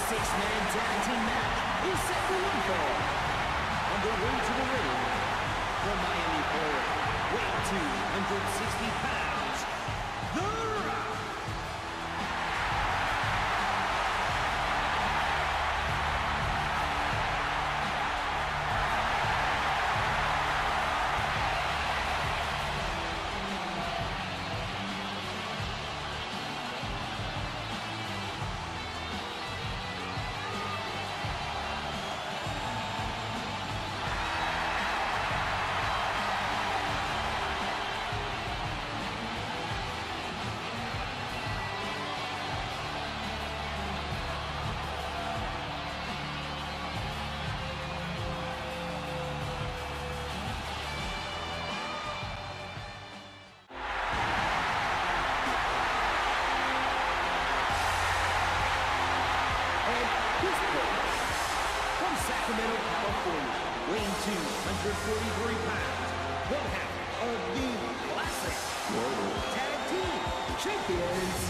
six-man tag team match is set for one fall. On the way to the ring, from Miami, Florida, weighing 260 pounds, The Rock. Sacramento, California, weighing 243 pounds, one half of the classic Global Tag Team Champions,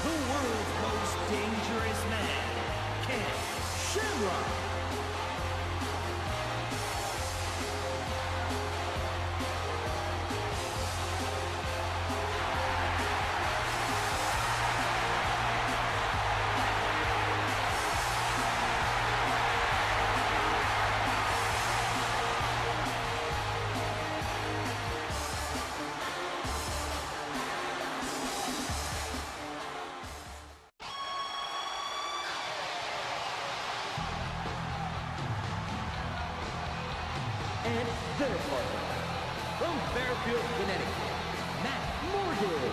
the world's most dangerous man, Ken Shamrock. And their partner, from Fairfield, Connecticut, Matt Morgan.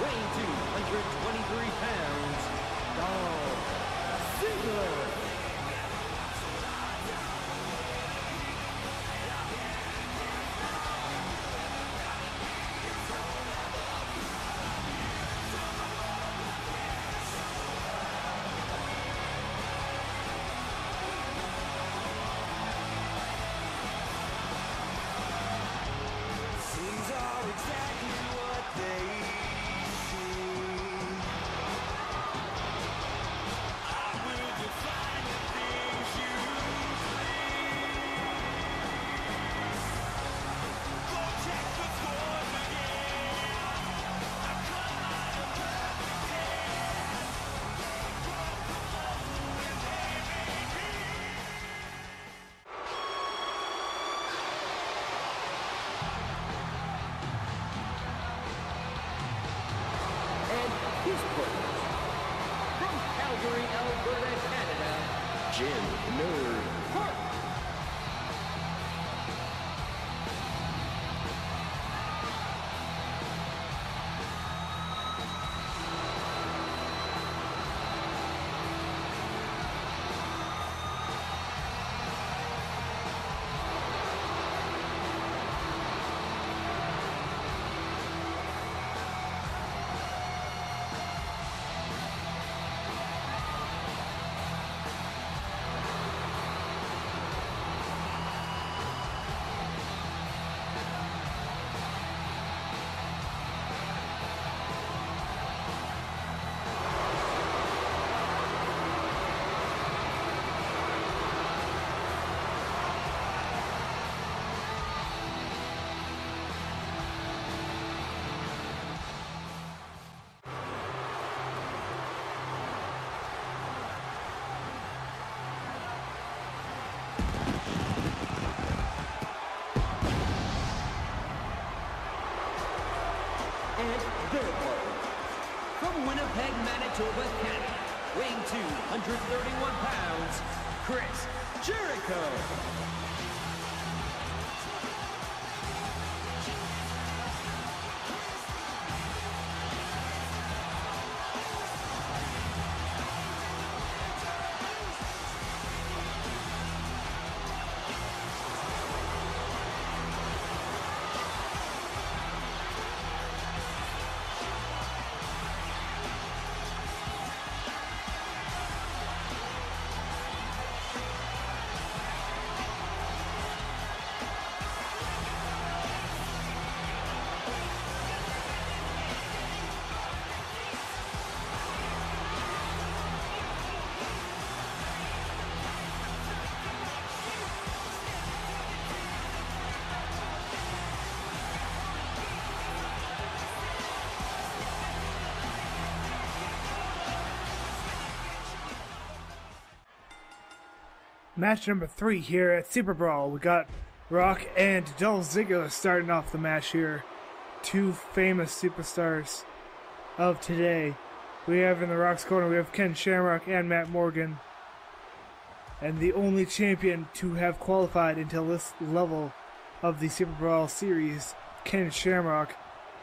Weighing 223 pounds, Dolph Ziggler. Things are exactly what they seem. I will define the things you please. Go check the scores again. I come out of perfect ten. Broke the mold and they made me. And his partners, from Calgary, Alberta, Canada, Jim Neidhart. and their partner. From Winnipeg, Manitoba, Canada, weighing 231 pounds, Chris Jericho. Match number 3 here at Superbrawl. We got Rock and Dolph Ziggler starting off the match here. Two famous superstars of today. We have in the Rock's corner, we have Ken Shamrock and Matt Morgan. And the only champion to have qualified until this level of the Superbrawl series, Ken Shamrock,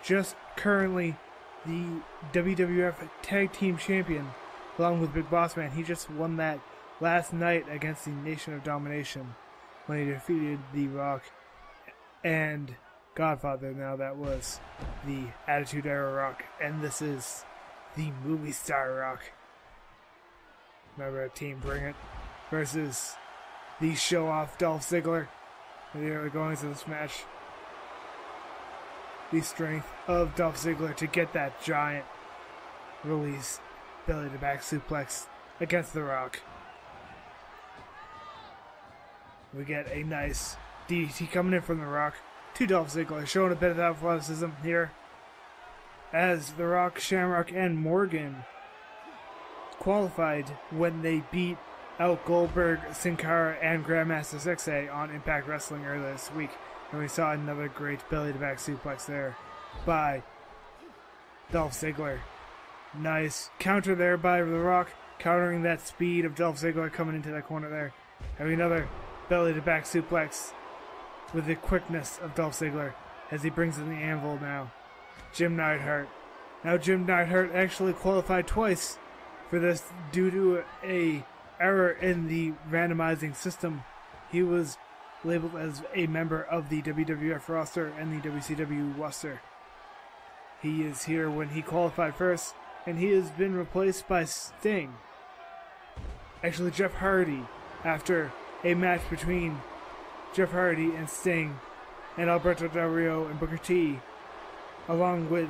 just currently the WWF Tag Team Champion, along with Big Boss Man. He just won that last night against the Nation of Domination when he defeated The Rock and Godfather. Now that was the Attitude Era Rock, and this is the Movie Star Rock. Remember Team Bring It versus the show-off Dolph Ziggler. They are going into this match. The strength of Dolph Ziggler to get that giant release belly to back suplex against The Rock. We get a nice DDT coming in from The Rock to Dolph Ziggler, showing a bit of athleticism here. As The Rock, Shamrock, and Morgan qualified when they beat out Goldberg, Sin Cara, and Grandmaster Sexay on Impact Wrestling earlier this week. And we saw another great belly-to-back suplex there by Dolph Ziggler. Nice counter there by The Rock, countering that speed of Dolph Ziggler coming into that corner there. Having another belly-to-back suplex with the quickness of Dolph Ziggler as he brings in the Anvil now. Jim Neidhart. Now Jim Neidhart actually qualified twice for this due to a error in the randomizing system. He was labeled as a member of the WWF roster and the WCW roster. He is here when he qualified first, and he has been replaced by Sting. Actually, Jeff Hardy, after a match between Jeff Hardy and Sting and Alberto Del Rio and Booker T, along with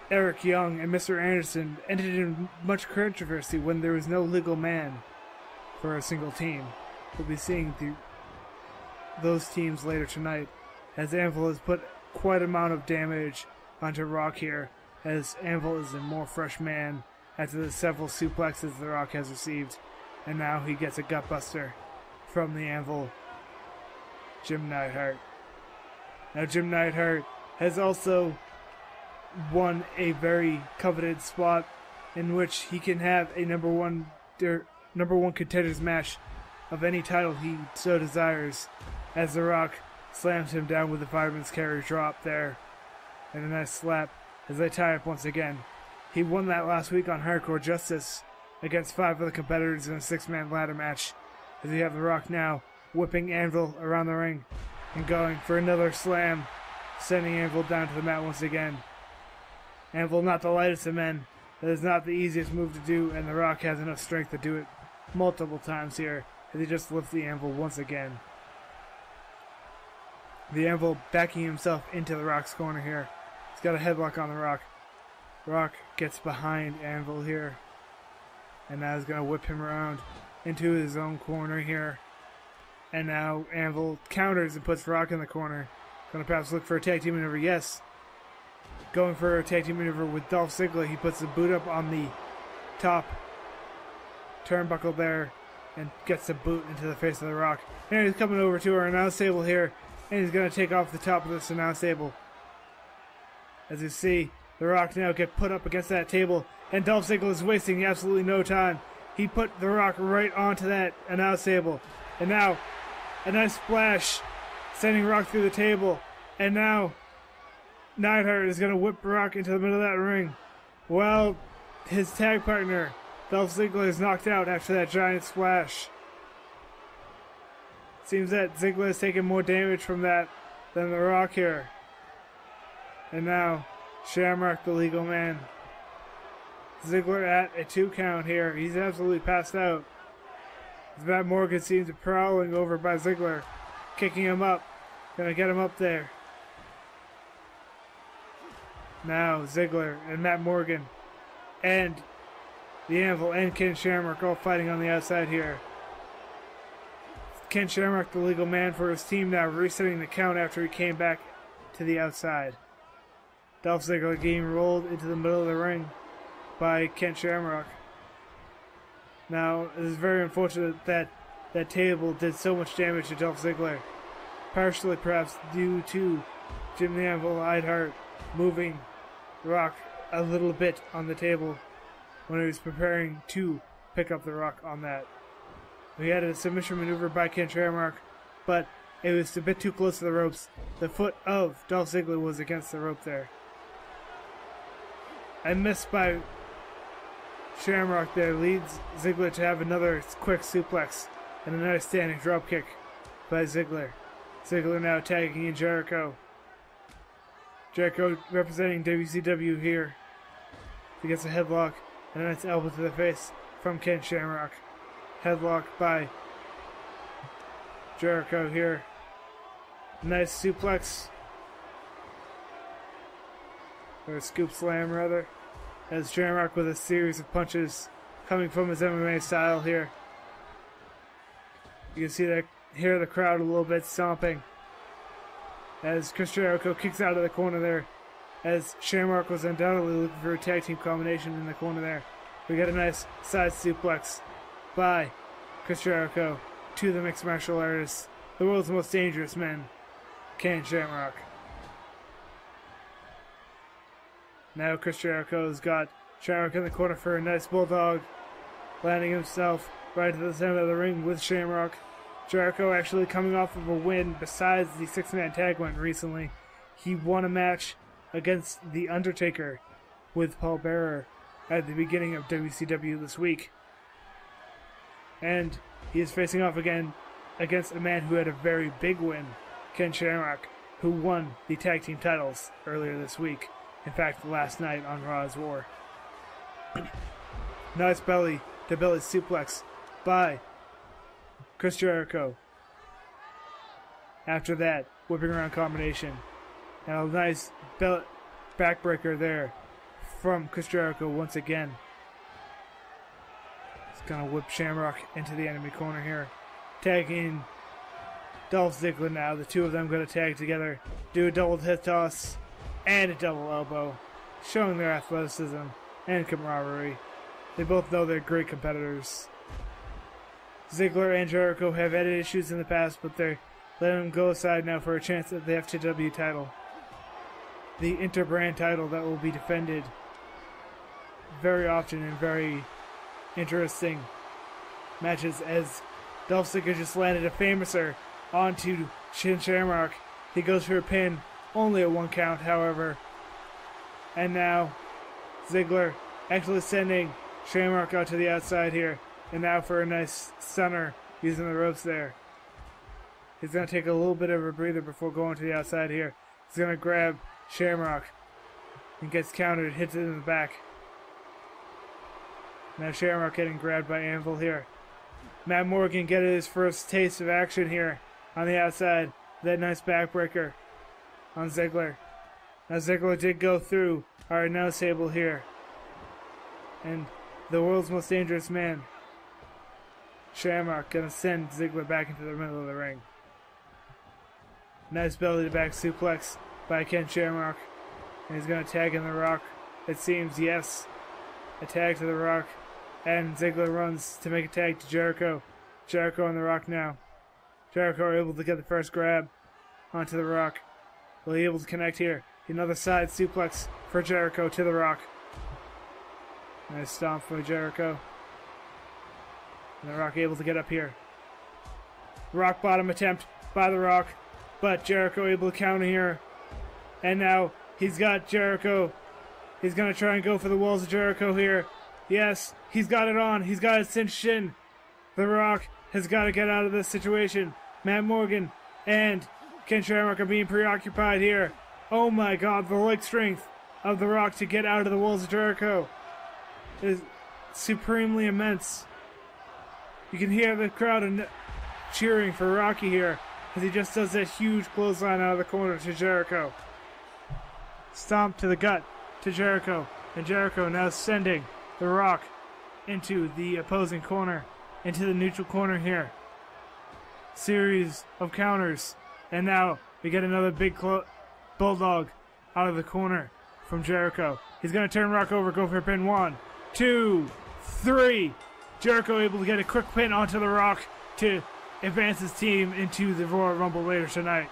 Eric Young and Mr. Anderson, ended in much controversy when there was no legal man for a single team. We'll be seeing those teams later tonight, as Anvil has put quite an amount of damage onto Rock here, as Anvil is a more fresh man after the several suplexes The Rock has received. And now he gets a gutbuster from the Anvil, Jim Neidhart. Now Jim Neidhart has also won a very coveted spot in which he can have a number one contenders match of any title he so desires, as The Rock slams him down with a fireman's carry drop there, and a nice slap as they tie up once again. He won that last week on Hardcore Justice against 5 other competitors in a 6-man ladder match, as we have The Rock now whipping Anvil around the ring and going for another slam, sending Anvil down to the mat once again. Anvil not the lightest of men. That is not the easiest move to do, and The Rock has enough strength to do it multiple times here, as he just lifts the Anvil once again. The Anvil backing himself into The Rock's corner here. He's got a headlock on The Rock. Rock gets behind Anvil here, and now he's going to whip him around into his own corner here. And now Anvil counters and puts Rock in the corner. Going to perhaps look for a tag team maneuver. Yes. Going for a tag team maneuver with Dolph Ziggler. He puts the boot up on the top turnbuckle there and gets the boot into the face of The Rock. And he's coming over to our announce table here, and he's going to take off the top of this announce table. As you see, The Rock now get put up against that table, and Dolph Ziggler is wasting absolutely no time. He put The Rock right onto that announce table, and now a nice splash, sending Rock through the table, and now Neidhart is going to whip Rock into the middle of that ring. Well, his tag partner, Dolph Ziggler, is knocked out after that giant splash. Seems that Ziggler has taken more damage from that than The Rock here. And now, Shamrock, the legal man. Ziggler at a 2 count here. He's absolutely passed out. Matt Morgan seems prowling over by Ziggler, kicking him up. Gonna get him up there. Now, Ziggler and Matt Morgan and the Anvil and Ken Shamrock all fighting on the outside here. Ken Shamrock, the legal man for his team, now resetting the count after he came back to the outside. Dolph Ziggler getting rolled into the middle of the ring by Ken Shamrock. Now, it is very unfortunate that that table did so much damage to Dolph Ziggler. Partially perhaps due to Jim Neidhart moving Rock a little bit on the table when he was preparing to pick up the Rock on that. We had a submission maneuver by Ken Shamrock, but it was a bit too close to the ropes. The foot of Dolph Ziggler was against the rope there. A miss by Shamrock there leads Ziggler to have another quick suplex and a nice standing dropkick by Ziggler. Ziggler now tagging in Jericho. Jericho representing WCW here. He gets a headlock and a nice elbow to the face from Ken Shamrock. Headlock by Jericho here. Nice suplex. Or a scoop slam, rather. As Shamrock with a series of punches coming from his MMA style here. You can see that, hear the crowd a little bit stomping. As Chris Jericho kicks out of the corner there. As Shamrock was undoubtedly looking for a tag team combination in the corner there. We get a nice side suplex by Chris Jericho to the mixed martial artist, the world's most dangerous man, Ken Shamrock. Now Chris Jericho's got Shamrock in the corner for a nice bulldog, landing himself right to the center of the ring with Shamrock. Jericho actually coming off of a win besides the 6-man tag win recently. He won a match against The Undertaker with Paul Bearer at the beginning of WCW this week. And he is facing off again against a man who had a very big win, Ken Shamrock, who won the tag team titles earlier this week. In fact, last night on Raw's War. Nice belly to belly suplex by Chris Jericho. After that, whipping around combination. And a nice backbreaker there from Chris Jericho once again. He's going to whip Shamrock into the enemy corner here. Tagging Dolph Ziggler now. The two of them going to tag together. Do a double head toss and a double elbow. Showing their athleticism and camaraderie. They both know they're great competitors. Ziggler and Jericho have had issues in the past, but they're letting them go aside now for a chance at the FTW title. The interbrand title that will be defended very often in very interesting matches, as Dolph Ziggler just landed a famouser onto Ken Shamrock. He goes for a pin, only a 1 count, however. And now Ziggler actually sending Shamrock out to the outside here. And now for a nice stunner using the ropes there. He's going to take a little bit of a breather before going to the outside here. He's going to grab Shamrock and gets countered, hits it in the back. Now Shamrock getting grabbed by Anvil here. Matt Morgan getting his first taste of action here on the outside. That nice backbreaker on Ziggler. Now Ziggler did go through our announce table here. And the world's most dangerous man, Shamrock, gonna send Ziggler back into the middle of the ring. Nice belly to back suplex by Ken Shamrock. And he's gonna tag in the Rock. It seems, yes. A tag to the Rock. And Ziggler runs to make a tag to Jericho. Jericho and the Rock now. Jericho are able to get the first grab onto the Rock. Will he be able to connect here? Another side suplex for Jericho to The Rock. Nice stomp for Jericho. And The Rock able to get up here. Rock bottom attempt by The Rock, but Jericho able to counter here. And now he's got Jericho. He's going to try and go for the walls of Jericho here. Yes, he's got it on. He's got it cinched in. The Rock has got to get out of this situation. Matt Morgan and Ken Shamrock are being preoccupied here. Oh my god, the leg strength of The Rock to get out of the walls of Jericho is supremely immense. You can hear the crowd cheering for Rocky here as he just does that huge clothesline out of the corner to Jericho. Stomp to the gut to Jericho, and Jericho now sending The Rock into the opposing corner, into the neutral corner here. Series of counters, and now we get another big bulldog out of the corner from Jericho. He's going to turn Rock over, go for a pin. 1, 2, 3. Jericho able to get a quick pin onto The Rock to advance his team into the Royal Rumble later tonight.